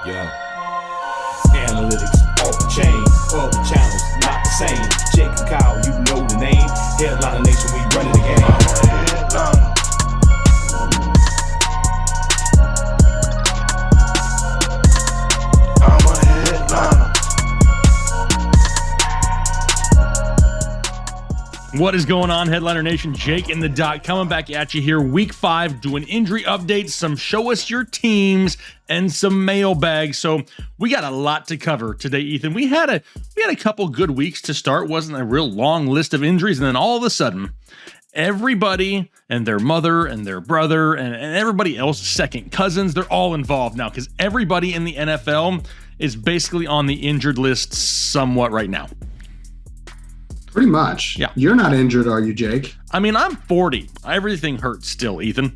Yeah. Analytics off the chain, all the channels not the same. Jake and Kyle, you know the name. Headliner Nation, we running the game. I'm a headliner. What is going on, Headliner Nation? Jake and the Doc coming back at you here. Week 5, doing injury updates, some show us your teams, and some mailbag. So we got a lot to cover today, Ethan. We had a couple good weeks to start. Wasn't a real long list of injuries, and then all of a sudden, everybody and their mother and their brother and everybody else, second cousins, they're all involved now because everybody in the NFL is basically on the injured list somewhat right now. Pretty much. Yeah. You're not injured, are you, Jake? I mean, I'm 40. Everything hurts still, Ethan.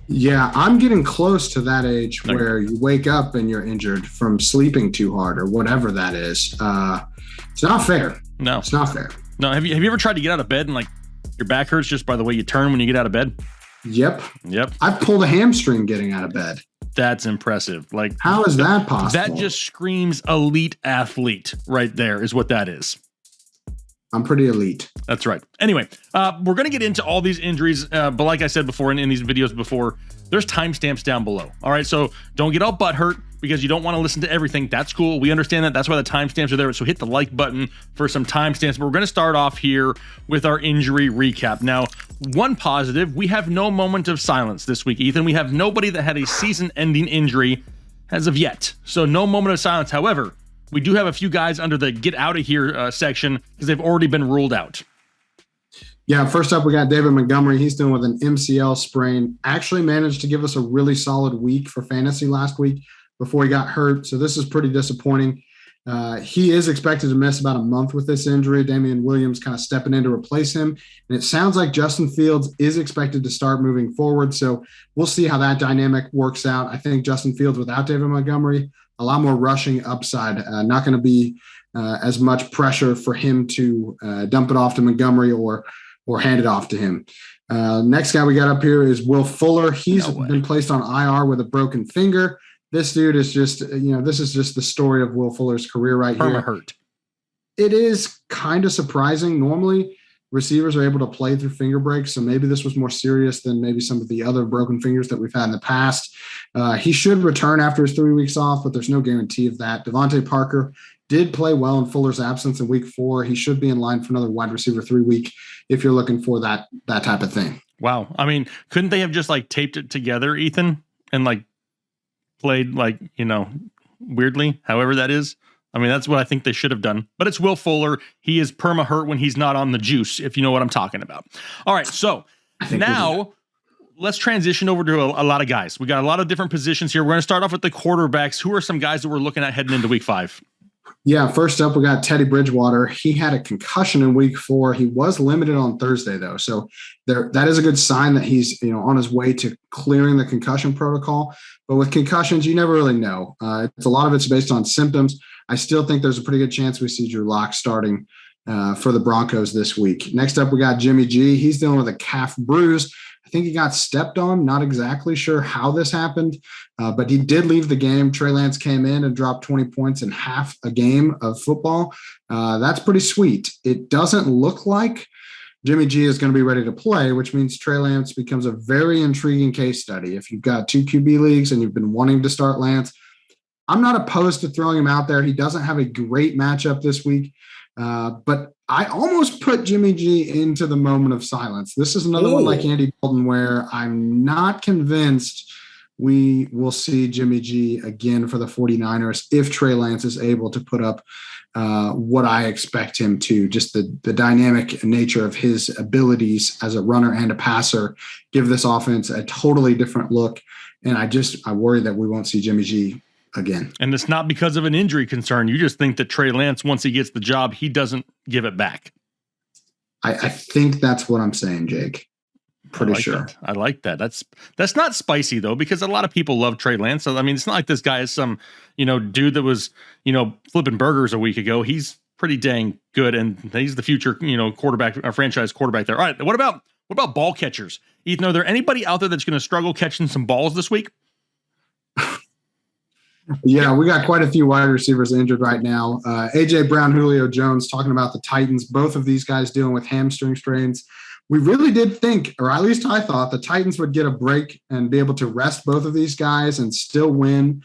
Yeah, I'm getting close to that age where you wake up and you're injured from sleeping too hard or whatever that is. It's not fair. No. It's not fair. No, have you ever tried to get out of bed and like your back hurts just by the way you turn when you get out of bed? Yep. I pulled a hamstring getting out of bed. That's impressive. Like, how is that possible? That just screams elite athlete right there is what that is. I'm pretty elite. That's right. Anyway, we're going to get into all these injuries, but like I said before in these videos before, there's timestamps down below. All right, so don't get all butthurt because you don't want to listen to everything. That's cool. We understand that. That's why the timestamps are there. So hit the like button for some timestamps. But we're going to start off here with our injury recap. Now, one positive, we have no moment of silence this week, Ethan. We have nobody that had a season-ending injury as of yet. So no moment of silence. However, we do have a few guys under the get out of here section because they've already been ruled out. Yeah, first up, we got David Montgomery. He's dealing with an MCL sprain. Actually managed to give us a really solid week for fantasy last week before he got hurt. So this is pretty disappointing. He is expected to miss about a month with this injury. Damian Williams kind of stepping in to replace him. And it sounds like Justin Fields is expected to start moving forward. So we'll see how that dynamic works out. I think Justin Fields without David Montgomery, a lot more rushing upside. Not going to be as much pressure for him to dump it off to Montgomery or hand it off to him. Next guy we got up here is Will Fuller. He's been placed on IR with a broken finger. This dude is just, this is just the story of Will Fuller's career right here. Hurt. It is kind of surprising. Normally, receivers are able to play through finger breaks, so maybe this was more serious than maybe some of the other broken fingers that we've had in the past. He should return after his 3 weeks off, but there's no guarantee of that. Devontae Parker did play well in Fuller's absence in week 4. He should be in line for another wide receiver 3 week if you're looking for that type of thing. Wow. I mean, couldn't they have just like taped it together, Ethan, and like played like, weirdly, however that is? I mean, that's what I think they should have done. But it's Will Fuller. He is perma-hurt when he's not on the juice, if you know what I'm talking about. All right, so now let's transition over to a lot of guys. We got a lot of different positions here. We're going to start off with the quarterbacks. Who are some guys that we're looking at heading into week 5? Yeah, first up, we got Teddy Bridgewater. He had a concussion in week 4. He was limited on Thursday, though. So that is a good sign that he's on his way to clearing the concussion protocol. But with concussions, you never really know. A lot of it's based on symptoms. I still think there's a pretty good chance we see Drew Lock starting for the Broncos this week. Next up, we got Jimmy G. He's dealing with a calf bruise. I think he got stepped on. Not exactly sure how this happened, but he did leave the game. Trey Lance came in and dropped 20 points in half a game of football. That's pretty sweet. It doesn't look like Jimmy G is going to be ready to play, which means Trey Lance becomes a very intriguing case study. If you've got 2 QB leagues and you've been wanting to start Lance, I'm not opposed to throwing him out there. He doesn't have a great matchup this week, but I almost put Jimmy G into the moment of silence. This is another one like Andy Dalton where I'm not convinced we will see Jimmy G again for the 49ers if Trey Lance is able to put up what I expect him to. Just the dynamic nature of his abilities as a runner and a passer give this offense a totally different look. And I worry that we won't see Jimmy G again. And it's not because of an injury concern. You just think that Trey Lance, once he gets the job, he doesn't give it back. I think that's what I'm saying, Jake. Pretty sure. I like that. That's not spicy though, because a lot of people love Trey Lance. So, I mean, it's not like this guy is some, dude that was, flipping burgers a week ago. He's pretty dang good. And he's the future, quarterback, franchise quarterback there. All right. What about ball catchers? Ethan, are there anybody out there that's going to struggle catching some balls this week? Yeah, we got quite a few wide receivers injured right now. A.J. Brown, Julio Jones, talking about the Titans, both of these guys dealing with hamstring strains. We really did think, or at least I thought, the Titans would get a break and be able to rest both of these guys and still win.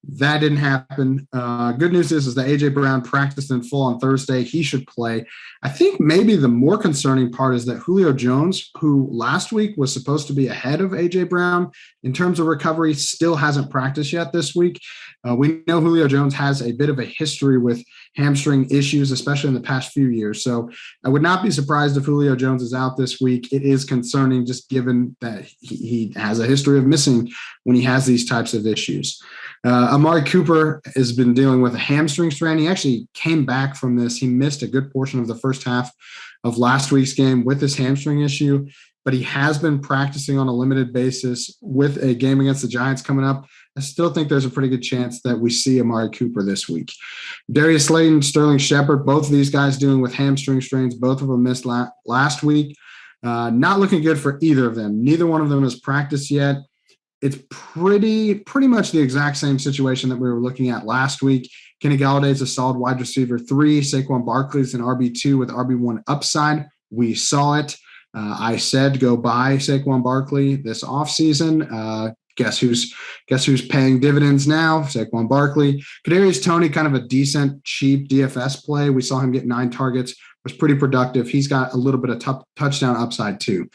That didn't happen. Good news is that A.J. Brown practiced in full on Thursday. He should play. I think maybe the more concerning part is that Julio Jones, who last week was supposed to be ahead of A.J. Brown in terms of recovery, still hasn't practiced yet this week. We know Julio Jones has a bit of a history with hamstring issues, especially in the past few years. So I would not be surprised if Julio Jones is out this week. It is concerning just given that he has a history of missing when he has these types of issues. Amari Cooper has been dealing with a hamstring strain. He actually came back from this. He missed a good portion of the first half of last week's game with this hamstring issue, but he has been practicing on a limited basis with a game against the Giants coming up. I still think there's a pretty good chance that we see Amari Cooper this week. Darius Slayton, Sterling Shepard, both of these guys dealing with hamstring strains. Both of them missed last week. Not looking good for either of them. Neither one of them has practiced yet. It's pretty much the exact same situation that we were looking at last week. Kenny Galladay is a solid wide receiver 3. Saquon Barkley is an RB2 with RB1 upside. We saw it. I said go buy Saquon Barkley this offseason. Guess who's paying dividends now? Saquon Barkley. Kadarius Toney, kind of a decent, cheap DFS play. We saw him get 9 targets. Was pretty productive. He's got a little bit of touchdown upside too.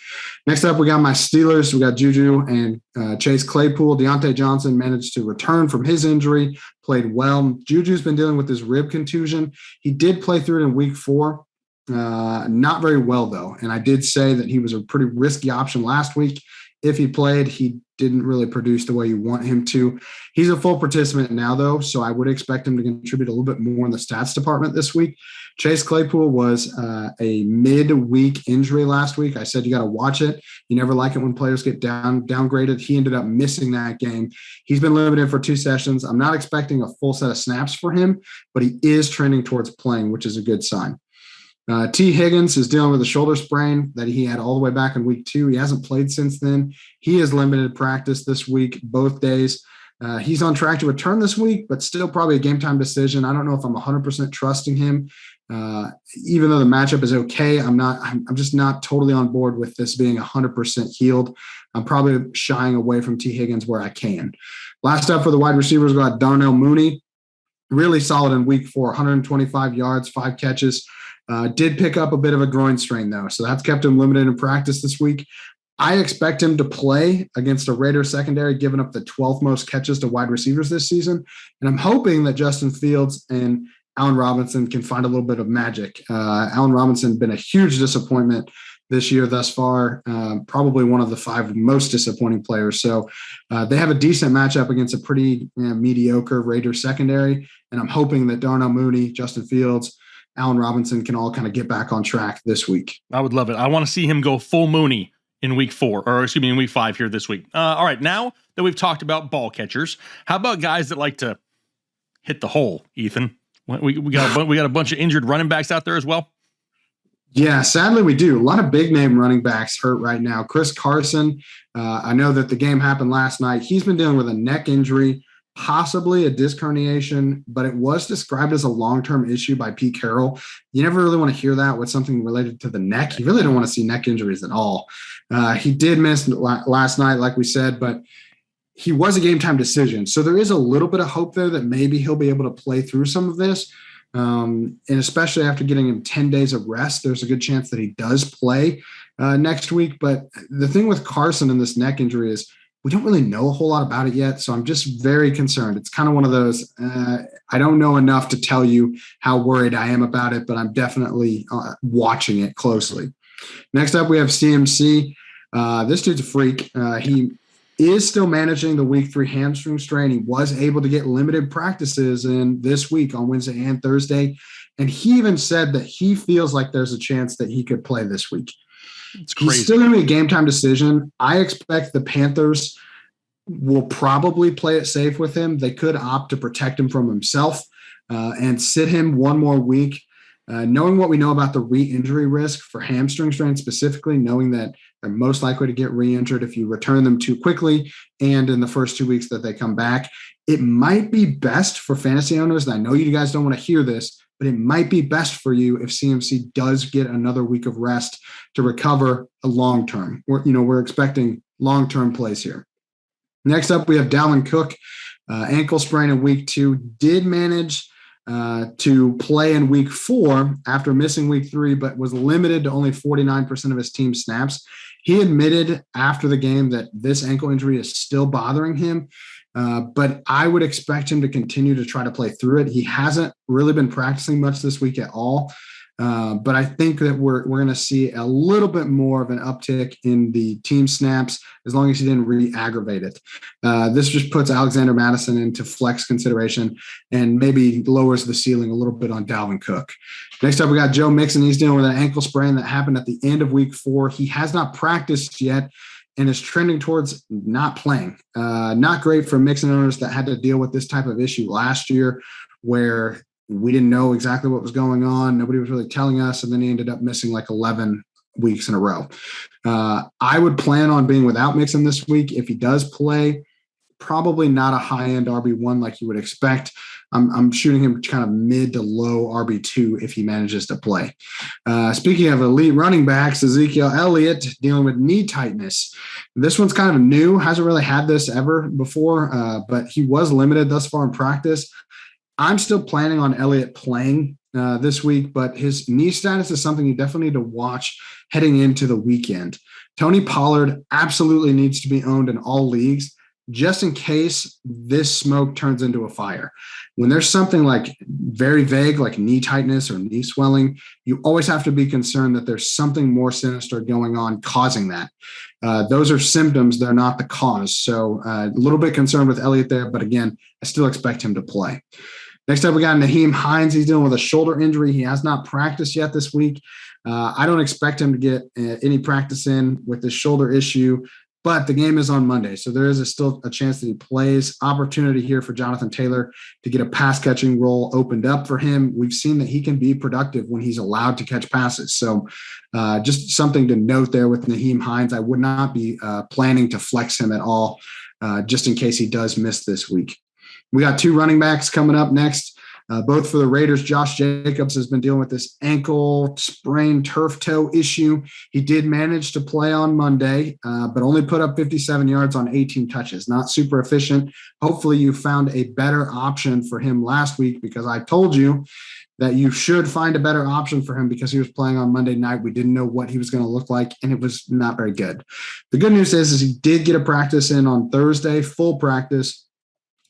Next up, we got my Steelers. We got JuJu and Chase Claypool. Deontay Johnson managed to return from his injury, played well. JuJu's been dealing with his rib contusion. He did play through it in week 4. Not very well, though. And I did say that he was a pretty risky option last week. If he played, he didn't really produce the way you want him to. He's a full participant now, though, so I would expect him to contribute a little bit more in the stats department this week. Chase Claypool was a mid-week injury last week. I said you got to watch it. You never like it when players get downgraded. He ended up missing that game. He's been limited for 2 sessions. I'm not expecting a full set of snaps for him, but he is trending towards playing, which is a good sign. T. Higgins is dealing with a shoulder sprain that he had all the way back in week 2. He hasn't played since then. He has limited practice this week, both days. He's on track to return this week, but still probably a game time decision. I don't know if I'm 100% trusting him. Even though the matchup is okay, I'm just not totally on board with this being 100% healed. I'm probably shying away from T. Higgins where I can. Last up for the wide receivers, we got Darnell Mooney. Really solid in week 4, 125 yards, 5 catches. Did pick up a bit of a groin strain, though, so that's kept him limited in practice this week. I expect him to play against a Raiders secondary, giving up the 12th most catches to wide receivers this season. And I'm hoping that Justin Fields and Allen Robinson can find a little bit of magic. Allen Robinson been a huge disappointment this year thus far, probably one of the 5 most disappointing players. So they have a decent matchup against a pretty mediocre Raiders secondary, and I'm hoping that Darnell Mooney, Justin Fields, Allen Robinson can all kind of get back on track this week. I would love it. I want to see him go full Mooney in week 4, or excuse me, in week 5 here this week. All right, now that we've talked about ball catchers, how about guys that like to hit the hole, Ethan? We got a bunch of injured running backs out there as well. Yeah, sadly we do. A lot of big name running backs hurt right now. Chris Carson, I know that the game happened last night. He's been dealing with a neck injury, possibly a disc herniation, but it was described as a long-term issue by Pete Carroll. You never really want to hear that with something related to the neck. You really don't want to see neck injuries at all. He did miss last night, like we said, but he was a game-time decision. So there is a little bit of hope there that maybe he'll be able to play through some of this. And especially after getting him 10 days of rest, there's a good chance that he does play next week. But the thing with Carson and this neck injury is we don't really know a whole lot about it yet. So I'm just very concerned. It's kind of one of those, I don't know enough to tell you how worried I am about it, but I'm definitely watching it closely. Next up, we have CMC. This dude's a freak. He is still managing the week 3 hamstring strain. He was able to get limited practices in this week on Wednesday and Thursday. And he even said that he feels like there's a chance that he could play this week. It's crazy. He's still going to be a game time decision. I expect the Panthers will probably play it safe with him. They could opt to protect him from himself and sit him one more week. Knowing what we know about the re-injury risk for hamstring strain specifically, knowing that They're most likely to get re-injured if you return them too quickly and in the first 2 weeks that they come back. It might be best for fantasy owners, and I know you guys don't want to hear this, but it might be best for you if CMC does get another week of rest to recover a long-term. We're expecting long-term plays here. Next up, we have Dalvin Cook, ankle sprain in week 2, did manage to play in week 4 after missing week 3, but was limited to only 49% of his team snaps. He admitted after the game that this ankle injury is still bothering him, but I would expect him to continue to try to play through it. He hasn't really been practicing much this week at all. But I think that we're going to see a little bit more of an uptick in the team snaps as long as he didn't re-aggravate it. This just puts Alexander Mattison into flex consideration and maybe lowers the ceiling a little bit on Dalvin Cook. Next up, we got Joe Mixon. He's dealing with an ankle sprain that happened at the end of week 4. He has not practiced yet and is trending towards not playing. Not great for Mixon owners that had to deal with this type of issue last year where we didn't know exactly what was going on. Nobody was really telling us. And then he ended up missing like 11 weeks in a row. I would plan on being without Mixon this week. If he does play, probably not a high-end RB1 like you would expect. I'm shooting him kind of mid to low RB2 if he manages to play. Speaking of elite running backs, Zeke Elliott dealing with knee tightness. This one's kind of new. Hasn't really had this ever before, but he was limited thus far in practice. I'm still planning on Elliott playing this week, but his knee status is something you definitely need to watch heading into the weekend. Tony Pollard absolutely needs to be owned in all leagues just in case this smoke turns into a fire. When there's something like very vague, like knee tightness or knee swelling, you always have to be concerned that there's something more sinister going on causing that. Those are symptoms. They're not the cause. So a little bit concerned with Elliott there, but again, I still expect him to play. Next up, we got Nyheim Hines. He's dealing with a shoulder injury. He has not practiced yet this week. I don't expect him to get any practice in with this shoulder issue, but the game is on Monday. So there is still a chance that he plays. Opportunity here for Jonathan Taylor to get a pass catching role opened up for him. We've seen that he can be productive when he's allowed to catch passes. So just something to note there with Nyheim Hines. I would not be planning to flex him at all just in case he does miss this week. We got 2 running backs coming up next, both for the Raiders. Josh Jacobs has been dealing with this ankle sprain turf toe issue. He did manage to play on Monday, but only put up 57 yards on 18 touches. Not super efficient. Hopefully you found a better option for him last week because I told you that you should find a better option for him because he was playing on Monday night. We didn't know what he was going to look like, and it was not very good. The good news is he did get a practice in on Thursday, full practice.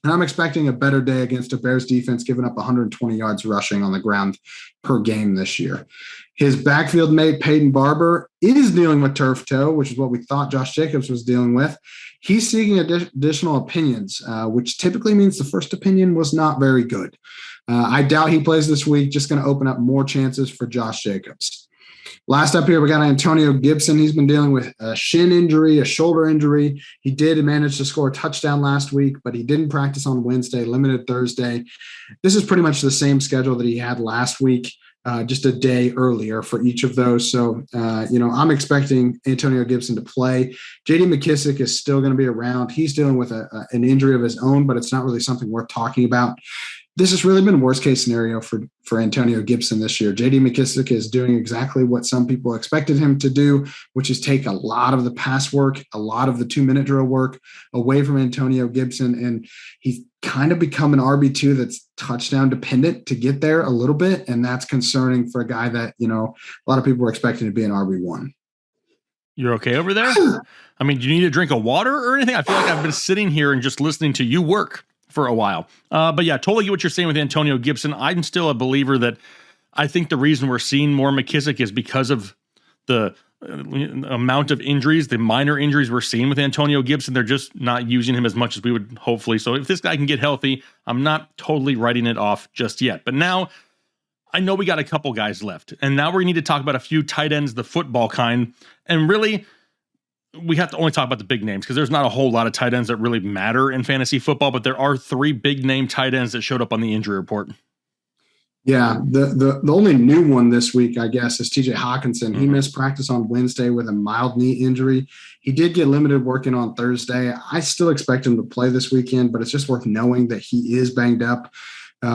And I'm expecting a better day against a Bears defense, giving up 120 yards rushing on the ground per game this year. His backfield mate, Peyton Barber, is dealing with turf toe, which is what we thought Josh Jacobs was dealing with. He's seeking additional opinions, which typically means the first opinion was not very good. I doubt he plays this week, just going to open up more chances for Josh Jacobs. Last up here, we got Antonio Gibson. He's been dealing with a shin injury, a shoulder injury. He did manage to score a touchdown last week, but he didn't practice on Wednesday, limited Thursday. This is pretty much the same schedule that he had last week, just a day earlier for each of those. So, I'm expecting Antonio Gibson to play. J.D. McKissic is still going to be around. He's dealing with an injury of his own, but it's not really something worth talking about. This has really been worst case scenario for Antonio Gibson this year. J.D. McKissic is doing exactly what some people expected him to do, which is take a lot of the pass work, a lot of the 2-minute drill work away from Antonio Gibson. And he's kind of become an RB2 that's touchdown dependent to get there a little bit. And that's concerning for a guy that, a lot of people were expecting to be an RB1. You're okay over there? I mean, do you need a drink of water or anything? I feel like I've been sitting here and just listening to you work for a while. But yeah, totally get what you're saying with Antonio Gibson. I'm still a believer that I think the reason we're seeing more McKissic is because of the amount of injuries, the minor injuries we're seeing with Antonio Gibson. They're just not using him as much as we would hopefully. So if this guy can get healthy, I'm not totally writing it off just yet. But now I know we got a couple guys left, and now we need to talk about a few tight ends, the football kind. And really, we have to only talk about the big names because there's not a whole lot of tight ends that really matter in fantasy football, but there are 3 big name tight ends that showed up on the injury report. Yeah, the only new one this week, I guess, is TJ Hockenson. He missed practice on Wednesday with a mild knee injury. He did get limited working on Thursday. I still expect him to play this weekend, but it's just worth knowing that he is banged up.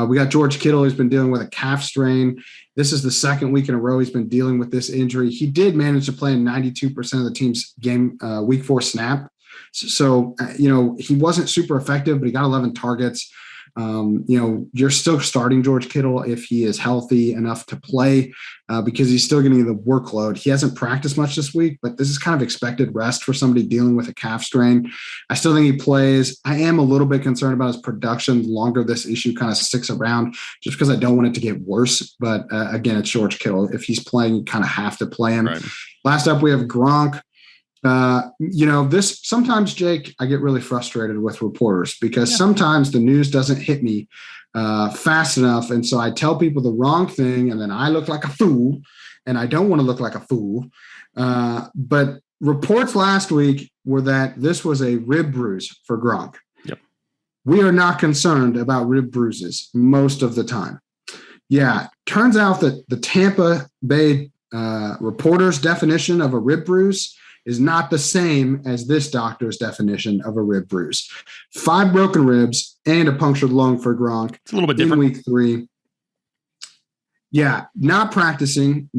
We got George Kittle, who's been dealing with a calf strain. This is the second week in a row he's been dealing with this injury. He did manage to play in 92% of the team's game week 4 snap. So, he wasn't super effective, but he got 11 targets. You're still starting George Kittle if he is healthy enough to play because he's still getting the workload. He hasn't practiced much this week, but this is kind of expected rest for somebody dealing with a calf strain. I still think he plays. I am a little bit concerned about his production the longer this issue kind of sticks around, just because I don't want it to get worse. But again, it's George Kittle. If he's playing, you kind of have to play him. Right. Last up, we have Gronk. This sometimes, Jake, I get really frustrated with reporters because sometimes the news doesn't hit me fast enough. And so I tell people the wrong thing and then I look like a fool, and I don't want to look like a fool. But reports last week were that this was a rib bruise for Gronk. Yep. We are not concerned about rib bruises most of the time. Yeah. Turns out that the Tampa Bay reporter's definition of a rib bruise is not the same as this doctor's definition of a rib bruise. 5 broken ribs and a punctured lung for Gronk. It's a little bit different. In week 3. Yeah, not practicing,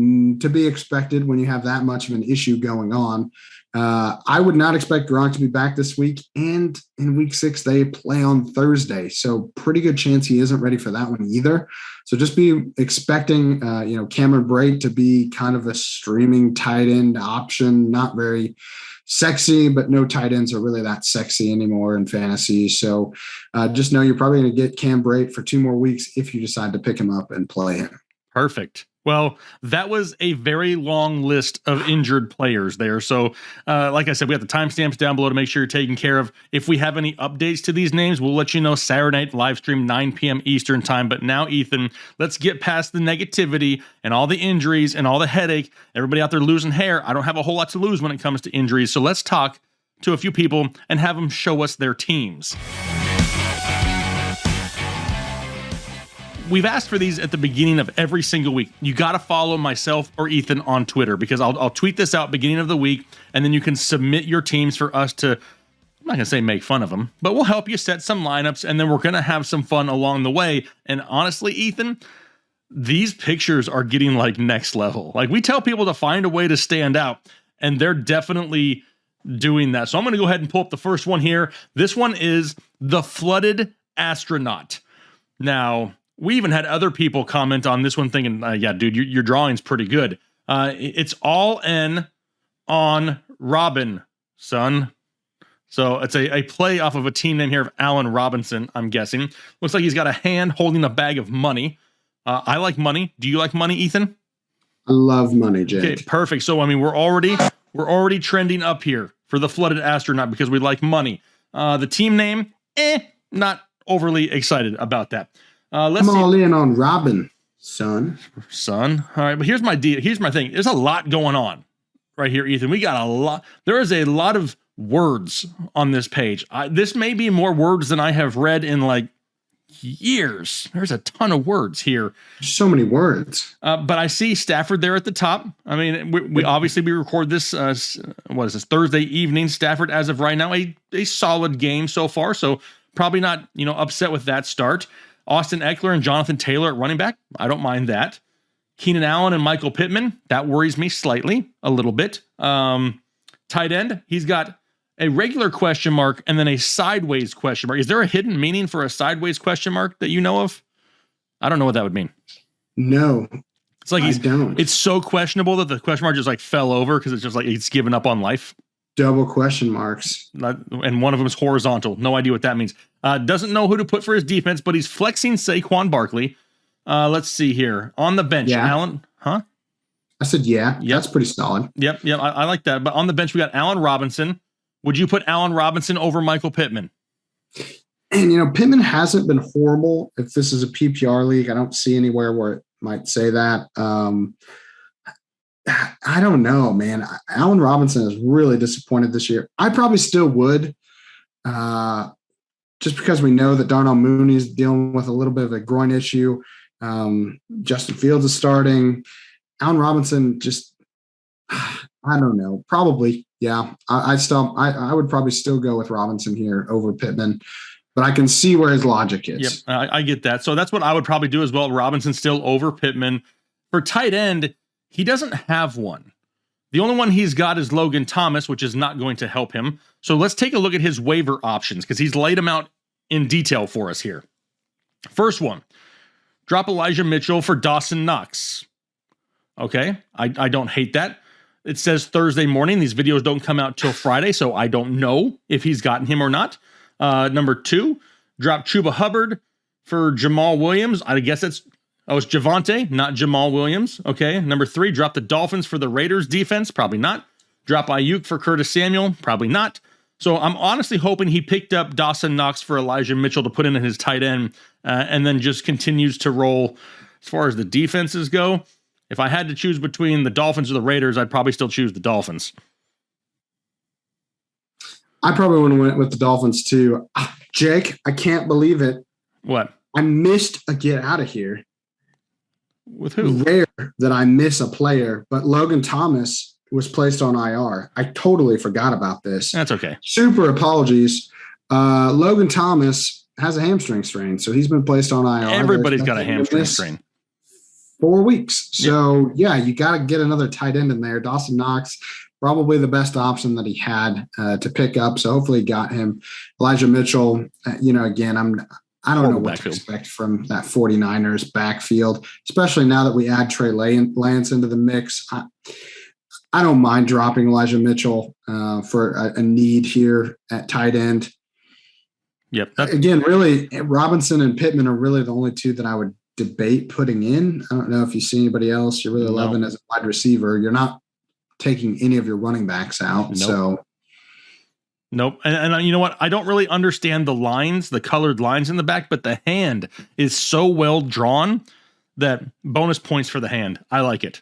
to be expected when you have that much of an issue going on. I would not expect Gronk to be back this week. And in week 6, they play on Thursday. So pretty good chance he isn't ready for that one either. So just be expecting, Cameron Brate to be kind of a streaming tight end option. Not very sexy, but no tight ends are really that sexy anymore in fantasy. So just know you're probably going to get Cam Brate for 2 more weeks if you decide to pick him up and play him. Perfect. Well, that was a very long list of injured players there. So, like I said, we have the timestamps down below to make sure you're taken care of. If we have any updates to these names, we'll let you know Saturday night live stream, 9 p.m. Eastern time. But now, Ethan, let's get past the negativity and all the injuries and all the headache. Everybody out there losing hair. I don't have a whole lot to lose when it comes to injuries. So let's talk to a few people and have them show us their teams. We've asked for these at the beginning of every single week. You got to follow myself or Ethan on Twitter because I'll tweet this out beginning of the week, and then you can submit your teams for us to, I'm not going to say make fun of them, but we'll help you set some lineups, and then we're going to have some fun along the way. And honestly, Ethan, these pictures are getting like next level. Like, we tell people to find a way to stand out, and they're definitely doing that. So I'm going to go ahead and pull up the first one here. This one is the flooded astronaut. Now, we even had other people comment on this one thinking, yeah, dude, your drawing's pretty good. It's all in on Robin, son. So it's a play off of a team name here of Allen Robinson, I'm guessing. Looks like he's got a hand holding a bag of money. I like money. Do you like money, Ethan? I love money, Jake. Okay, perfect. So, I mean, we're already trending up here for the flooded astronaut because we like money. The team name, not overly excited about that. I'm all in on Robin, son. All right, but here's my deal. Here's my thing. There's a lot going on right here, Ethan. We got a lot. There is a lot of words on this page. This may be more words than I have read in like years. There's a ton of words here. So many words. But I see Stafford there at the top. I mean, we obviously record this. What is this, Thursday evening? Stafford, as of right now, a solid game so far. So probably not upset with that start. Austin Eckler and Jonathan Taylor at running back. I don't mind that. Keenan Allen and Michael Pittman. That worries me slightly, a little bit. Tight end. He's got a regular question mark and then a sideways question mark. Is there a hidden meaning for a sideways question mark that you know of? I don't know what that would mean. No. It's like it's so questionable that the question mark just like fell over because it's just like he's given up on life. Double question marks. And one of them is horizontal. No idea what that means. Doesn't know who to put for his defense, but he's flexing Saquon Barkley. Let's see here. On the bench, yeah. Allen. Huh? I said, yeah. Yep. That's pretty solid. Yep. I like that. But on the bench, we got Allen Robinson. Would you put Allen Robinson over Michael Pittman? And, Pittman hasn't been horrible. If this is a PPR league, I don't see anywhere where it might say that. I don't know, man. Allen Robinson is really disappointed this year. I probably still would, just because we know that Darnell Mooney is dealing with a little bit of a groin issue. Justin Fields is starting. Allen Robinson just, I don't know, probably. Yeah. I would probably still go with Robinson here over Pittman, but I can see where his logic is. Yep. I get that. So that's what I would probably do as well. Robinson still over Pittman. For tight end, he doesn't have one. The only one he's got is Logan Thomas, which is not going to help him. So let's take a look at his waiver options because he's laid them out in detail for us here. First one, drop Elijah Mitchell for Dawson Knox. Okay, I don't hate that. It says Thursday morning. These videos don't come out till Friday, so I don't know if he's gotten him or not. Number 2, drop Chuba Hubbard for Jamal Williams. I guess it's Javonte, not Jamal Williams. Okay. Number 3, drop the Dolphins for the Raiders defense. Probably not. Drop Ayuk for Curtis Samuel. Probably not. So I'm honestly hoping he picked up Dawson Knox for Elijah Mitchell to put in his tight end and then just continues to roll as far as the defenses go. If I had to choose between the Dolphins or the Raiders, I'd probably still choose the Dolphins. I probably would have went with the Dolphins too. Jake, I can't believe it. What? I missed a get out of here. With who? Rare that I miss a player, but Logan Thomas was placed on IR. I totally forgot about this. That's okay. Super apologies. Logan Thomas has a hamstring strain, so he's been placed on IR. Everybody's got a hamstring strain. 4 weeks. So, yeah, you got to get another tight end in there. Dawson Knox, probably the best option that he had to pick up. So hopefully he got him. Elijah Mitchell, again, I don't know what to expect from that 49ers backfield, especially now that we add Trey Lance into the mix. I don't mind dropping Elijah Mitchell for a need here at tight end. Yep. Again, really, Robinson and Pittman are really the only two that I would debate putting in. I don't know if you see anybody else you're really loving as a wide receiver. You're not taking any of your running backs out. Nope. So nope. And you know what? I don't really understand the lines, the colored lines in the back, but the hand is so well drawn that bonus points for the hand. I like it.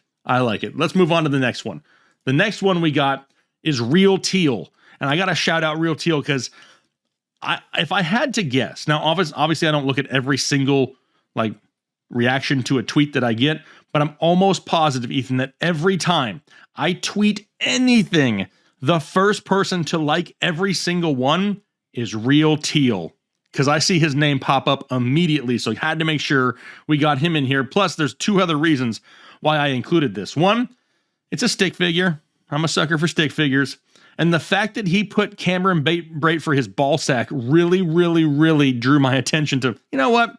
Let's move on to the next one. The next one we got is Real Teal. And I got to shout out Real Teal because if I had to guess, now obviously I don't look at every single reaction to a tweet that I get, but I'm almost positive, Ethan, that every time I tweet anything, the first person to like every single one is Real Teal, because I see his name pop up immediately. So I had to make sure we got him in here. Plus, there's 2 other reasons why I included this. One, it's a stick figure. I'm a sucker for stick figures. And the fact that he put Cameron Brate for his ball sack really, really, really drew my attention to, you know what?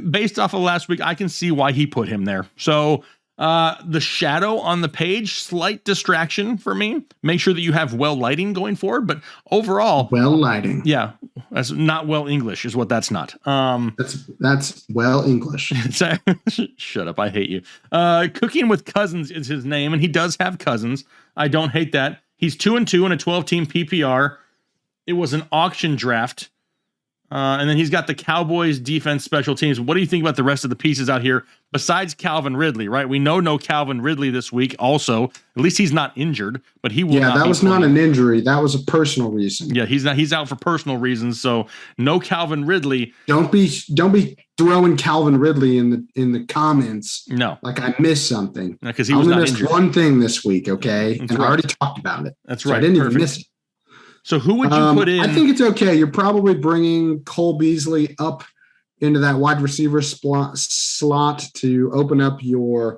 Based off of last week, I can see why he put him there. So the shadow on the page, slight distraction for me. Make sure that you have well lighting going forward. But overall, well lighting. Yeah, that's not well English is what that's not. That's well English. Shut up. I hate you. Cooking with Cousins is his name, and he does have cousins. I don't hate that. He's 2-2 in a 12-team PPR. It was an auction draft. And then he's got the Cowboys defense special teams. What do you think about the rest of the pieces out here besides Calvin Ridley, right? We know no Calvin Ridley this week also. At least he's not injured, but he will not. Yeah, that was not an injury. That was a personal reason. Yeah, he's out for personal reasons. So no Calvin Ridley. Don't be throwing Calvin Ridley in the comments. No. Like I missed something. Because he was not missed injured. One thing this week, okay? That's and right. I already talked about it. That's so right. I didn't Perfect. even miss it. So who would you put in? I think it's okay. You're probably bringing Cole Beasley up into that wide receiver slot to open up your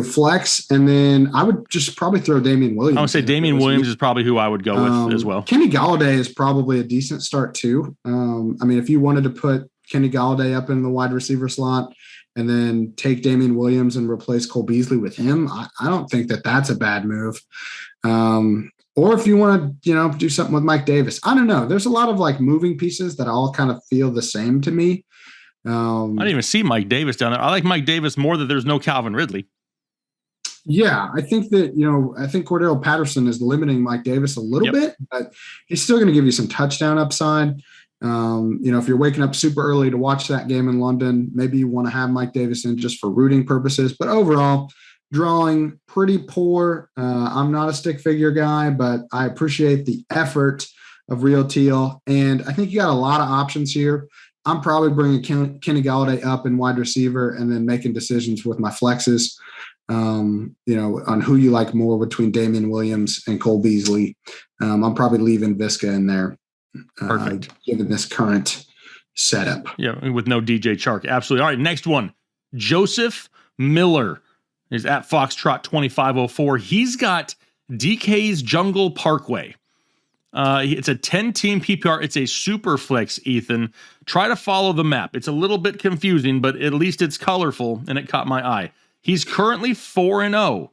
flex, and then I would just probably throw Damian Williams. I would say Damian Williams is probably who I would go with as well. Kenny Galladay is probably a decent start too. If you wanted to put Kenny Galladay up in the wide receiver slot and then take Damian Williams and replace Cole Beasley with him, I don't think that that's a bad move. Or if you want to, do something with Mike Davis. I don't know. There's a lot of moving pieces that all kind of feel the same to me. I didn't even see Mike Davis down there. I like Mike Davis more that there's no Calvin Ridley. Yeah, I think that, I think Cordero Patterson is limiting Mike Davis a little bit, but he's still going to give you some touchdown upside. If you're waking up super early to watch that game in London, maybe you want to have Mike Davis in just for rooting purposes. But overall, drawing pretty poor. I'm not a stick figure guy, but I appreciate the effort of Real Teal. And I think you got a lot of options here. I'm probably bringing Kenny Galladay up in wide receiver and then making decisions with my flexes, on who you like more between Damian Williams and Cole Beasley. I'm probably leaving Visca in there. Perfect. Given this current setup. Yeah, with no DJ Chark. Absolutely. All right, next one. Joseph Miller is at Foxtrot 2504. He's got DK's Jungle Parkway. It's a 10-team PPR. It's a super flex, Ethan. Try to follow the map. It's a little bit confusing, but at least it's colorful, and it caught my eye. He's currently 4-0.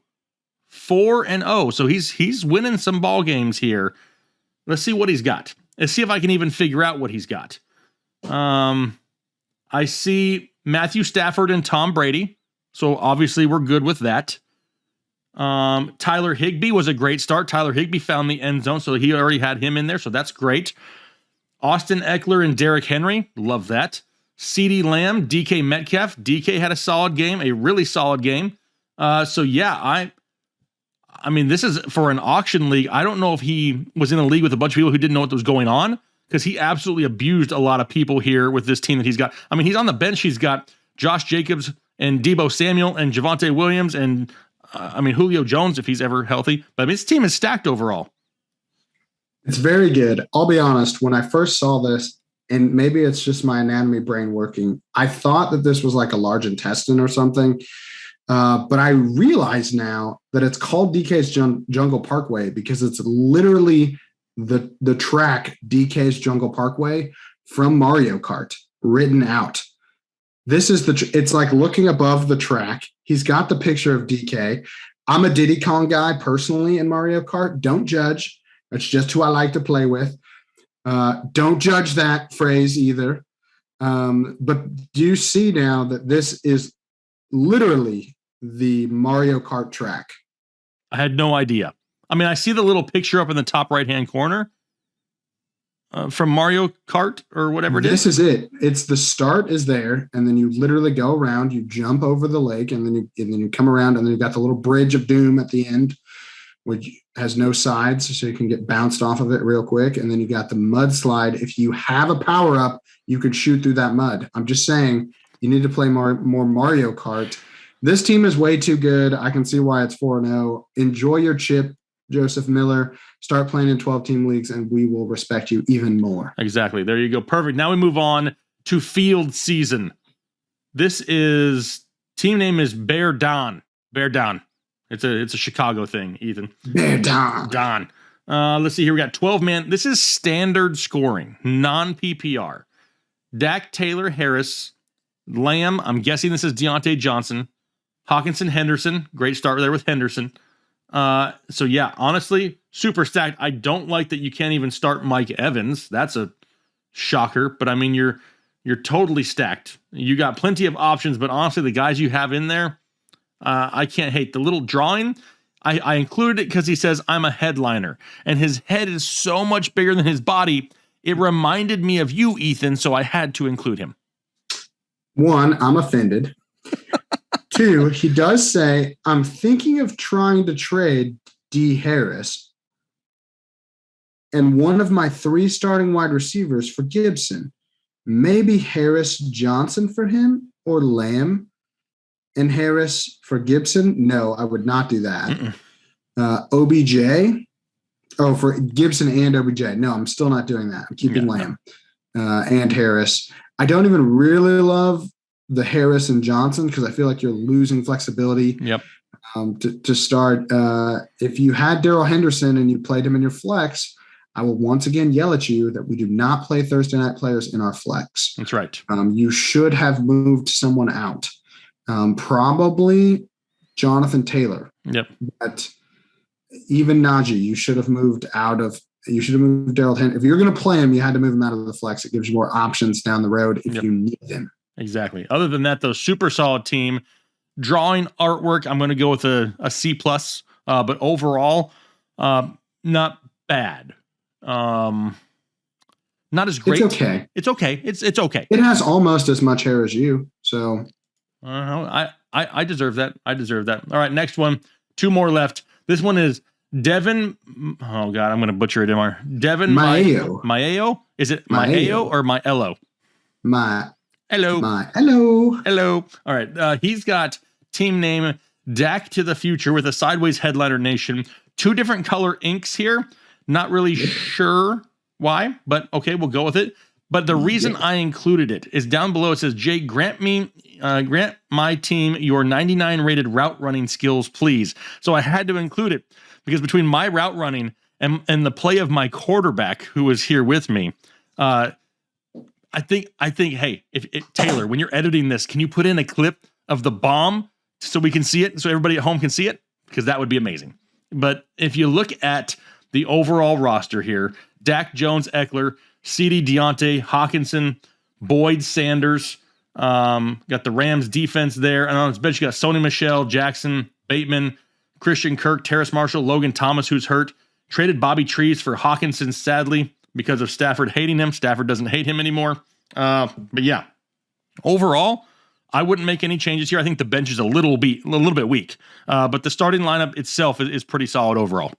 4-0. So he's winning some ball games here. Let's see what he's got. Let's see if I can even figure out what he's got. I see Matthew Stafford and Tom Brady. So obviously we're good with that. Tyler Higbee was a great start. Tyler Higbee found the end zone, so he already had him in there, so that's great. Austin Eckler and Derrick Henry, love that. CeeDee Lamb, DK Metcalf. DK had a solid game, a really solid game. So yeah, I mean, this is for an auction league. I don't know if he was in a league with a bunch of people who didn't know what was going on, because he absolutely abused a lot of people here with this team that he's got. I mean, he's on the bench. He's got Josh Jacobs and Deebo Samuel and Javonte Williams and Julio Jones if he's ever healthy. But his team is stacked overall. It's very good. I'll be honest. When I first saw this, and maybe it's just my anatomy brain working, I thought that this was like a large intestine or something. But I realize now that it's called DK's Jungle Parkway because it's literally the track DK's Jungle Parkway from Mario Kart written out. This is it's like looking above the track. He's got the picture of DK. I'm a Diddy Kong guy personally in Mario Kart. Don't judge. That's just who I like to play with. Don't judge that phrase either. But do you see now that this is literally the Mario Kart track? I had no idea. I mean, I see the little picture up in the top right-hand corner from Mario Kart or whatever it is. This is it. It's the start is there, and then you literally go around, you jump over the lake, and then you come around, and then you've got the little bridge of doom at the end, which has no sides, so you can get bounced off of it real quick. And then you got the mudslide. If you have a power-up, you could shoot through that mud. I'm just saying you need to play more Mario Kart. This team is way too good. I can see why it's 4-0. Enjoy your chip, Joseph Miller. Start playing in 12-team leagues, and we will respect you even more. Exactly. There you go. Perfect. Now we move on to field season. This is team name is Bear Down. Bear Down. It's a Chicago thing, Ethan. Bear Down. Don. Let's see here. We got 12 man. This is standard scoring, non-PPR. Dak, Taylor, Harris, Lamb. I'm guessing this is Deontay Johnson. Hockenson, Henderson. Great start there with Henderson. So yeah, honestly, super stacked. I don't like that you can't even start Mike Evans. That's a shocker, but I mean, you're totally stacked. You got plenty of options, but honestly, the guys you have in there, I can't hate. The little drawing, I included it because he says, I'm a headliner, and his head is so much bigger than his body. It reminded me of you, Ethan, so I had to include him. One, I'm offended. Two, he does say, I'm thinking of trying to trade D. Harris and one of my 3 starting wide receivers for Gibson. Maybe Harris Johnson for him or Lamb and Harris for Gibson. No, I would not do that. OBJ. Oh, for Gibson and OBJ. No, I'm still not doing that. I'm keeping Lamb and Harris. I don't even really love the Harris and Johnson because I feel like you're losing flexibility. Yep. To start. If you had Darrell Henderson and you played him in your flex, I will once again yell at you that we do not play Thursday night players in our flex. That's right. You should have moved someone out. Probably Jonathan Taylor. Yep. But even Najee, you should have moved Darrell Henderson. If you're going to play him, you had to move him out of the flex. It gives you more options down the road if you need them. Exactly. Other than that, though, super solid team. Drawing artwork, I'm going to go with a C+, but overall, not bad. Not as great. It's okay. It's okay. It's okay. It has almost as much hair as you, so I deserve that. I deserve that. All right, next one. 2 more left. This one is Devin. Oh God, I'm going to butcher it. Devin Maio. Maio. Is it Maio or Maello? Hello. Hello. All right. He's got team name Dak to the Future with a sideways headliner nation. 2 different color inks here. Not really sure why, but okay, we'll go with it. But the reason I included it is down below. It says, Jay, grant my team your 99 rated route running skills, please. So I had to include it because between my route running and the play of my quarterback who was here with me, I think, hey, if Taylor, when you're editing this, can you put in a clip of the bomb so we can see it, so everybody at home can see it? Because that would be amazing. But if you look at the overall roster here, Dak, Jones, Eckler, CD, Deontay, Hockenson, Boyd, Sanders, got the Rams defense there. And on his bench, you got Sony Michel, Jackson, Bateman, Christian Kirk, Terrace Marshall, Logan Thomas, who's hurt. Traded Bobby Trees for Hockenson, sadly, because of Stafford hating him. Stafford doesn't hate him anymore. But yeah, overall, I wouldn't make any changes here. I think the bench is a little bit weak, but the starting lineup itself is pretty solid overall.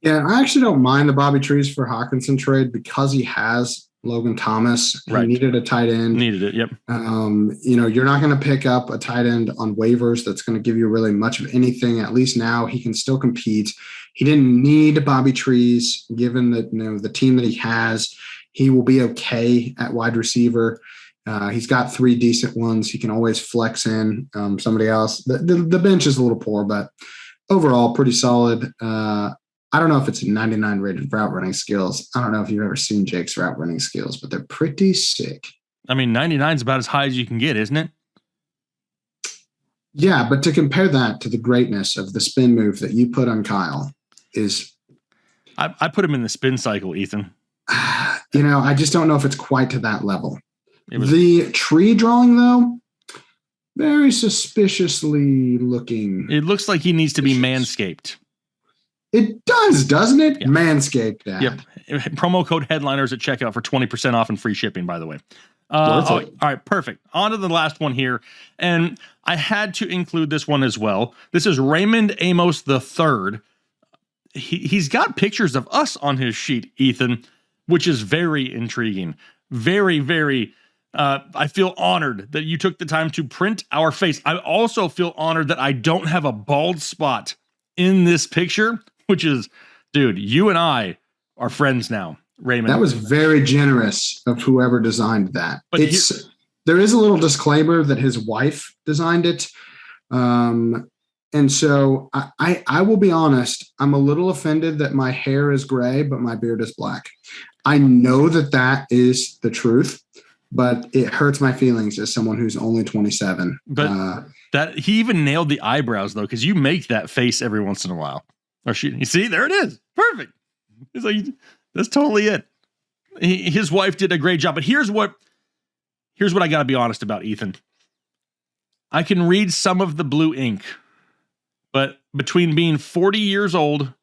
Yeah, I actually don't mind the Bobby Trees for Hockenson trade because he has Logan Thomas. He needed a tight end. Needed it, yep. You're not going to pick up a tight end on waivers that's going to give you really much of anything. At least now he can still compete. He didn't need Bobby Trees, given that the team that he has. He will be okay at wide receiver. He's got 3 decent ones. He can always flex in somebody else. The bench is a little poor, but overall pretty solid. I don't know if it's 99 rated route running skills. I don't know if you've ever seen Jake's route running skills, but they're pretty sick. I mean, 99 is about as high as you can get, isn't it? Yeah, but to compare that to the greatness of the spin move that you put on Kyle is... I put him in the spin cycle, Ethan. I just don't know if it's quite to that level. The tree drawing, though, very suspiciously looking. It looks like he needs to be manscaped. It does, doesn't it? Yep. Manscaped. Dad. Yep. Promo code headliners at checkout for 20% off and free shipping, by the way. All right, perfect. On to the last one here. And I had to include this one as well. This is Raymond Amos III. He's got pictures of us on his sheet, Ethan, which is very intriguing. Very, very, I feel honored that you took the time to print our face. I also feel honored that I don't have a bald spot in this picture, which is, dude, you and I are friends now, Raymond. That was very generous of whoever designed that. But there is a little disclaimer that his wife designed it. And so I will be honest, I'm a little offended that my hair is gray, but my beard is black. I know that is the truth, but it hurts my feelings as someone who's only 27. But that he even nailed the eyebrows, though, because you make that face every once in a while. Or you see, there it is. Perfect. It's like, that's totally it. His wife did a great job. But here's what I got to be honest about, Ethan. I can read some of the blue ink, but between being 40 years old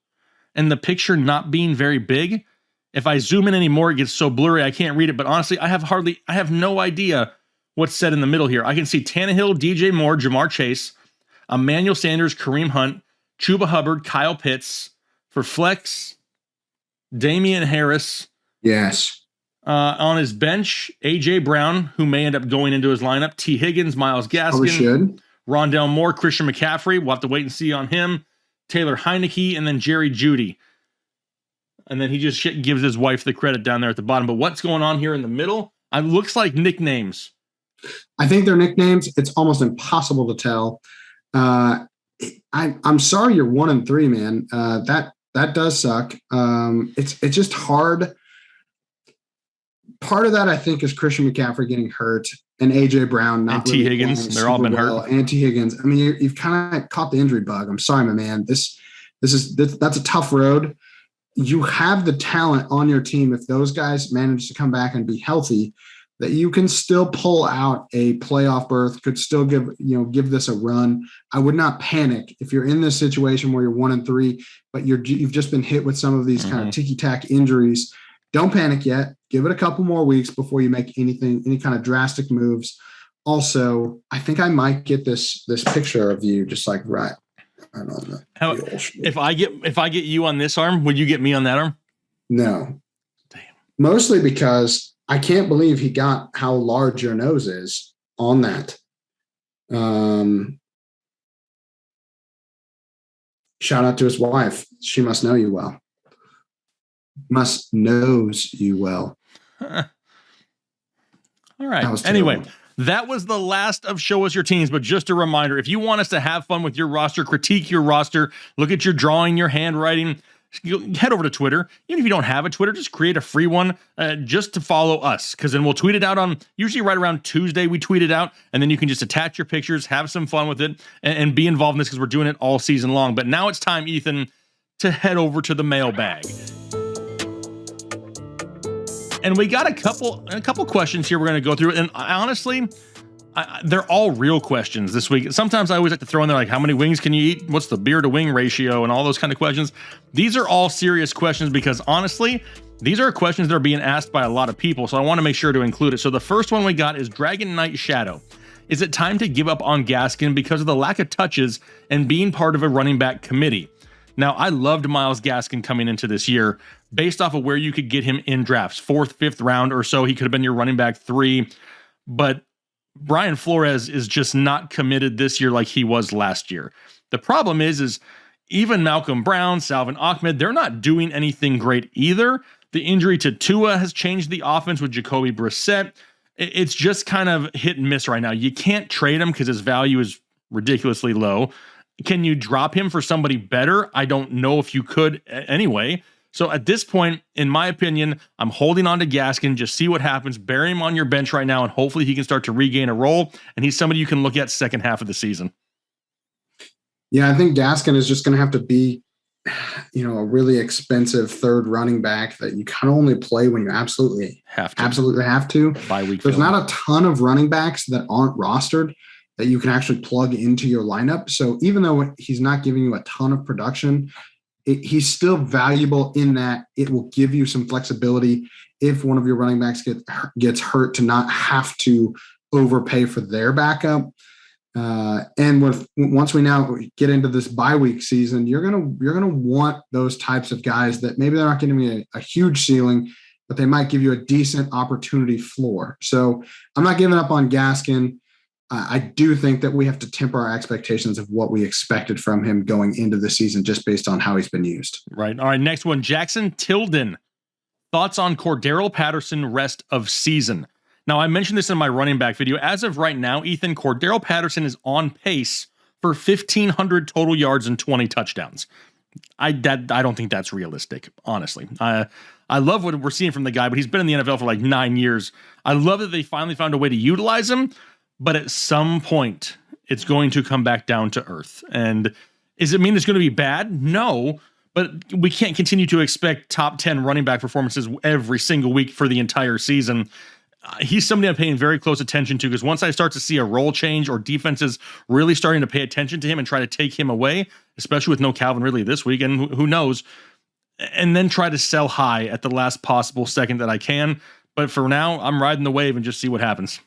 and the picture not being very big, if I zoom in anymore, it gets so blurry I can't read it. But honestly, I have no idea what's said in the middle here. I can see Tannehill, DJ Moore, Jamar Chase, Emmanuel Sanders, Kareem Hunt, Chuba Hubbard, Kyle Pitts. For flex, Damian Harris. Yes. On his bench, A.J. Brown, who may end up going into his lineup. T. Higgins, Myles Gaskin. Rondell Moore, Christian McCaffrey. We'll have to wait and see on him. Taylor Heineke, and then Jerry Jeudy. And then he just gives his wife the credit down there at the bottom. But what's going on here in the middle? It looks like nicknames. I think they're nicknames. It's almost impossible to tell. I'm sorry you're 1-3, man. That does suck. It's just hard. Part of that, I think, is Christian McCaffrey getting hurt and AJ Brown not. And T. Really Higgins, they're all been hurt. And T. Higgins. I mean, you've kind of caught the injury bug. I'm sorry, my man. That's a tough road. You have the talent on your team. If those guys manage to come back and be healthy, that you can still pull out a playoff berth, could still give this a run. I would not panic if you're in this situation where you're 1-3, but you've just been hit with some of these kind of ticky-tack injuries. Don't panic yet. Give it a couple more weeks before you make any kind of drastic moves. Also, I think I might get this picture of you just like right on the. If I get you on this arm, would you get me on that arm? No. Damn. Mostly because I can't believe he got how large your nose is on that. Shout out to his wife. She must know you well. Must knows you well. All right. Anyway, that was the last of Show Us Your Teams, but just a reminder, if you want us to have fun with your roster, critique your roster, look at your drawing, your handwriting, head over to Twitter. Even if you don't have a Twitter, just create a free one just to follow us, because then we'll tweet it out on, usually right around Tuesday we tweet it out, and then you can just attach your pictures, have some fun with it, and be involved in this because we're doing it all season long. But now it's time, Ethan, to head over to the mailbag. And we got a couple questions here we're going to go through. And honestly, they're all real questions this week. Sometimes I always like to throw in there, like, how many wings can you eat? What's the beer to wing ratio? And all those kind of questions. These are all serious questions because honestly, these are questions that are being asked by a lot of people. So I want to make sure to include it. So the first one we got is Dragon Knight Shadow. Is it time to give up on Gaskin because of the lack of touches and being part of a running back committee? Now, I loved Myles Gaskin coming into this year based off of where you could get him in drafts, 4th, 5th round or so. He could have been your running back 3, but Brian Flores is just not committed this year like he was last year. The problem is even Malcolm Brown, Salvin Ahmed, they're not doing anything great either. The injury to Tua has changed the offense with Jacoby Brissett. It's just kind of hit and miss right now. You can't trade him because his value is ridiculously low. Can you drop him for somebody better? I don't know if you could anyway. So at this point, in my opinion, I'm holding on to Gaskin. Just see what happens. Bury him on your bench right now, and hopefully he can start to regain a role. And he's somebody you can look at second half of the season. Yeah, I think Gaskin is just going to have to be, a really expensive third running back that you kind of only play when you absolutely have to. Bye week. There's not a ton of running backs that aren't rostered that you can actually plug into your lineup. So even though he's not giving you a ton of production, he's still valuable in that it will give you some flexibility if one of your running backs gets hurt to not have to overpay for their backup. And once we now get into this bye week season, you're gonna want those types of guys that maybe they're not going to be a huge ceiling, but they might give you a decent opportunity floor. So I'm not giving up on Gaskin. I do think that we have to temper our expectations of what we expected from him going into the season just based on how he's been used. Right. All right. Next one, Jackson Tilden. Thoughts on Cordarrelle Patterson rest of season? Now, I mentioned this in my running back video. As of right now, Ethan, Cordarrelle Patterson is on pace for 1,500 total yards and 20 touchdowns. I don't think that's realistic, honestly. I love what we're seeing from the guy, but he's been in the NFL for like 9 years. I love that they finally found a way to utilize him. But at some point, it's going to come back down to earth. And does it mean it's going to be bad? No, but we can't continue to expect top 10 running back performances every single week for the entire season. He's somebody I'm paying very close attention to because once I start to see a role change or defenses really starting to pay attention to him and try to take him away, especially with no Calvin Ridley this week, and who knows, and then try to sell high at the last possible second that I can. But for now, I'm riding the wave and just see what happens.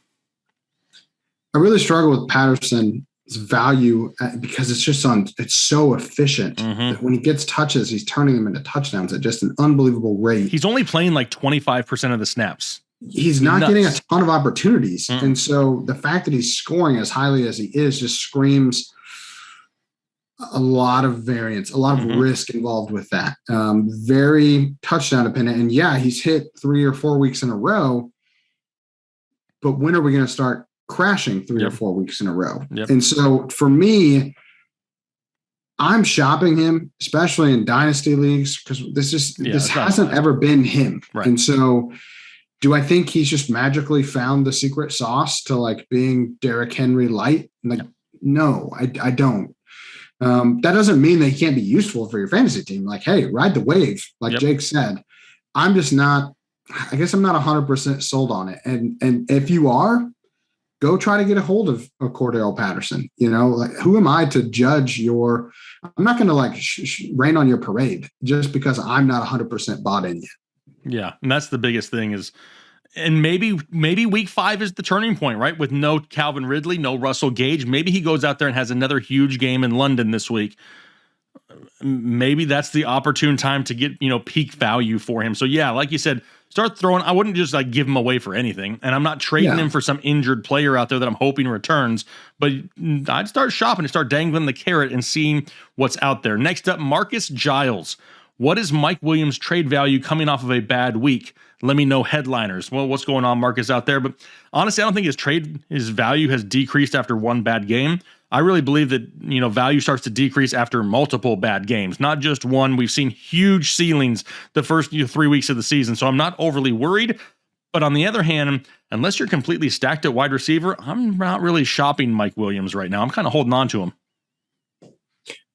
I really struggle with Patterson's value because it's so efficient that when he gets touches, he's turning them into touchdowns at just an unbelievable rate. He's only playing like 25% of the snaps. He's not getting a ton of opportunities. And so the fact that he's scoring as highly as he is just screams a lot of variance, a lot of risk involved with that. Very touchdown dependent. And yeah, he's hit 3 or 4 weeks in a row, but when are we going to start crashing 3 or 4 weeks in a row? And so for me, I'm shopping him, especially in dynasty leagues, because this hasn't ever been him. Right. And so do I think he's just magically found the secret sauce to like being Derrick Henry light? Like, no, I don't. That doesn't mean that he can't be useful for your fantasy team. Like, hey, ride the wave, like Jake said. I'm just not, I guess I'm not 100% sold on it. And if you are, go try to get a hold of Cordarrelle Patterson. Like, who am I to judge I'm not going to like rain on your parade just because I'm not 100% bought in yet. Yeah. And that's the biggest thing and maybe week 5 is the turning point, right? With no Calvin Ridley, no Russell Gage. Maybe he goes out there and has another huge game in London this week. maybe that's the opportune time to get, peak value for him. So yeah, like you said, start throwing. I wouldn't just like give him away for anything. And I'm not trading him for some injured player out there that I'm hoping returns, but I'd start shopping and start dangling the carrot and seeing what's out there. Next up, Marcus Giles. What is Mike Williams' trade value coming off of a bad week? Let me know, headliners. Well, what's going on, Marcus, out there? But honestly, I don't think his value has decreased after one bad game. I really believe that, value starts to decrease after multiple bad games, not just one. We've seen huge ceilings the first 3 weeks of the season, so I'm not overly worried. But on the other hand, unless you're completely stacked at wide receiver, I'm not really shopping Mike Williams right now. I'm kind of holding on to him.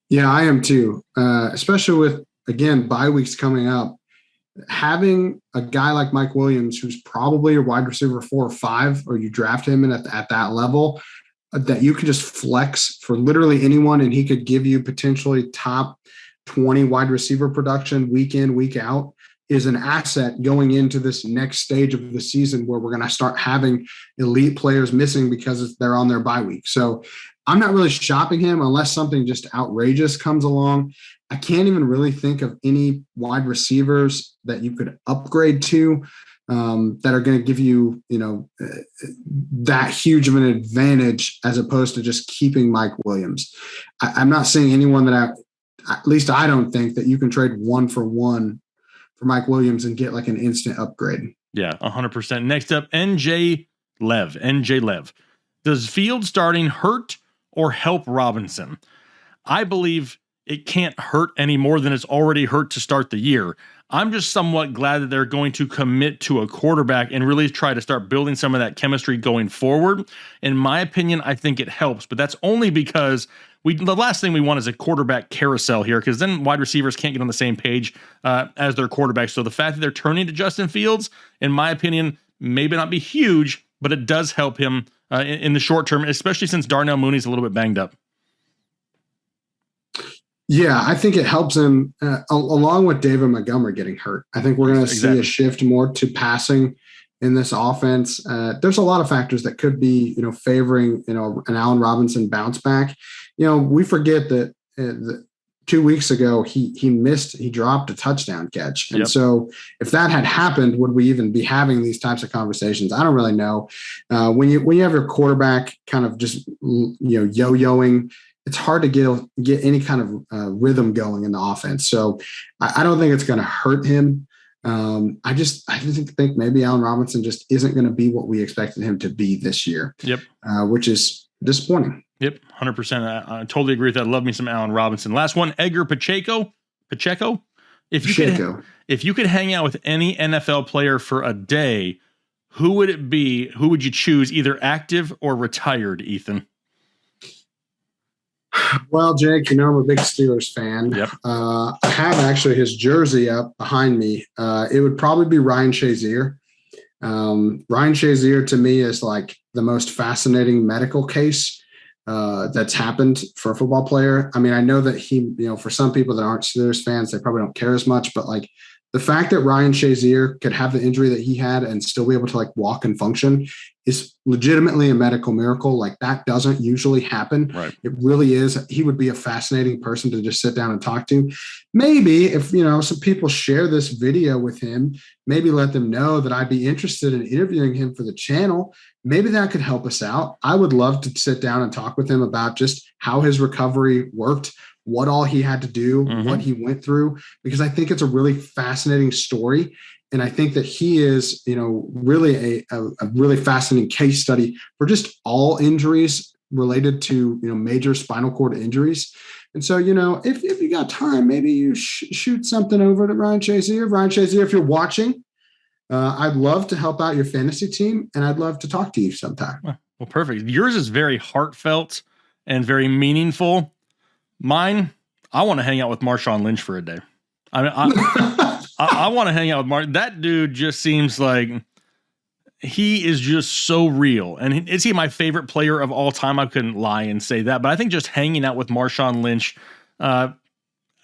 Yeah, I am too, especially with, again, bye weeks coming up. Having a guy like Mike Williams, who's probably a wide receiver 4 or 5, or you draft him in at that level, that you can just flex for literally anyone, and he could give you potentially top 20 wide receiver production week in, week out, is an asset going into this next stage of the season where we're going to start having elite players missing because they're on their bye week. So I'm not really shopping him unless something just outrageous comes along. I can't even really think of any wide receivers that you could upgrade to that are going to give you, that huge of an advantage as opposed to just keeping Mike Williams. I'm not seeing anyone that at least I don't think that you can trade 1-for-1 for Mike Williams and get like an instant upgrade. Yeah, 100%. Next up, NJ Lev. Does Field starting hurt or help Robinson? I believe it can't hurt any more than it's already hurt to start the year. I'm just somewhat glad that they're going to commit to a quarterback and really try to start building some of that chemistry going forward. In my opinion, I think it helps, but that's only because the last thing we want is a quarterback carousel here, because then wide receivers can't get on the same page as their quarterbacks. So the fact that they're turning to Justin Fields, in my opinion, maybe not be huge, but it does help him in the short term, especially since Darnell Mooney's a little bit banged up. Yeah, I think it helps him along with David Montgomery getting hurt. I think we're going to see a shift more to passing in this offense. There's a lot of factors that could be, favoring, an Allen Robinson bounce back. We forget that 2 weeks ago, he dropped a touchdown catch. And so if that had happened, would we even be having these types of conversations? I don't really know. When you have your quarterback kind of just, yo-yoing, it's hard to get any kind of rhythm going in the offense. So I don't think it's going to hurt him. I just think maybe Allen Robinson just isn't going to be what we expected him to be this year. Which is disappointing. 100%. I totally agree with that. Love me some Allen Robinson. Last one, Edgar Pacheco. If you could hang out with any NFL player for a day, who would it be? Who would you choose, either active or retired, Ethan? Well, Jake, I'm a big Steelers fan. I have actually his jersey up behind me. It would probably be Ryan Shazier. Ryan Shazier to me is like the most fascinating medical case that's happened for a football player. I mean, I know that he, for some people that aren't Steelers fans, they probably don't care as much, but like the fact that Ryan Shazier could have the injury that he had and still be able to like walk and function is legitimately a medical miracle. Like that doesn't usually happen. Right. It really is. He would be a fascinating person to just sit down and talk to. Maybe if, some people share this video with him, maybe let them know that I'd be interested in interviewing him for the channel. Maybe that could help us out. I would love to sit down and talk with him about just how his recovery worked, what all he had to do, what he went through, because I think it's a really fascinating story. And I think that he is, really a really fascinating case study for just all injuries related to, major spinal cord injuries. And so, if you got time, maybe you shoot something over to Ryan Shazier. Ryan Shazier, if you're watching, I'd love to help out your fantasy team, and I'd love to talk to you sometime. Well, perfect. Yours is very heartfelt and very meaningful. Mine, I want to hang out with Marshawn Lynch for a day. I want to hang out with that dude. Just seems like he is just so real. And is he my favorite player of all time? I couldn't lie and say that, but I think just hanging out with Marshawn Lynch,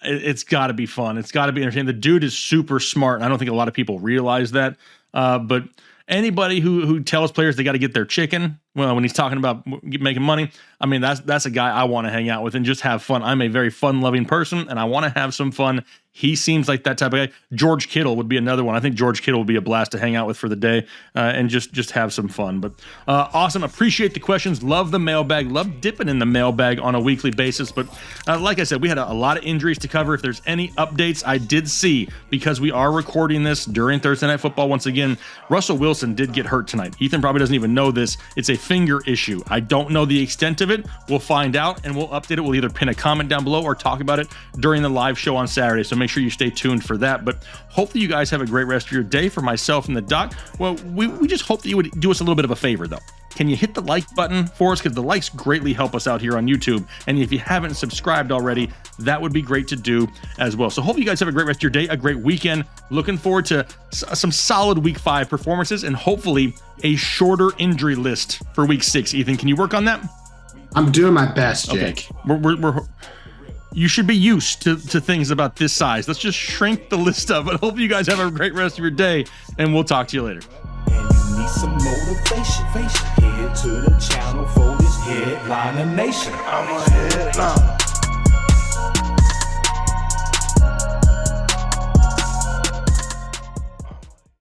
it's got to be fun. It's got to be entertaining. The dude is super smart, and I don't think a lot of people realize that. But anybody who tells players they got to get their chicken Well, when he's talking about making money, I mean, that's a guy I want to hang out with and just have fun. I'm a very fun-loving person, and I want to have some fun. He seems like that type of guy. George Kittle would be another one. I think George Kittle would be a blast to hang out with for the day and just have some fun. But awesome. Appreciate the questions. Love the mailbag. Love dipping in the mailbag on a weekly basis. But like I said, we had a lot of injuries to cover. If there's any updates, I did see, because we are recording this during Thursday Night Football once again, Russell Wilson did get hurt tonight. Ethan probably doesn't even know this. It's a finger issue. I don't know the extent of it. We'll find out and we'll update it. We'll either pin a comment down below or talk about it during the live show on Saturday. So make sure you stay tuned for that. But hopefully you guys have a great rest of your day. For myself and the doc, well, we just hope that you would do us a little bit of a favor, though. Can you hit the like button for us? Because the likes greatly help us out here on YouTube. And if you haven't subscribed already, that would be great to do as well. So hope you guys have a great rest of your day, a great weekend. Looking forward to some solid week 5 performances and hopefully a shorter injury list for week 6. Ethan, can you work on that? I'm doing my best, Jake. Okay. You should be used to things about this size. Let's just shrink the list up. But hope you guys have a great rest of your day, and we'll talk to you later. And you need some motivation. Head to the channel for this headliner nation. I'm a headliner.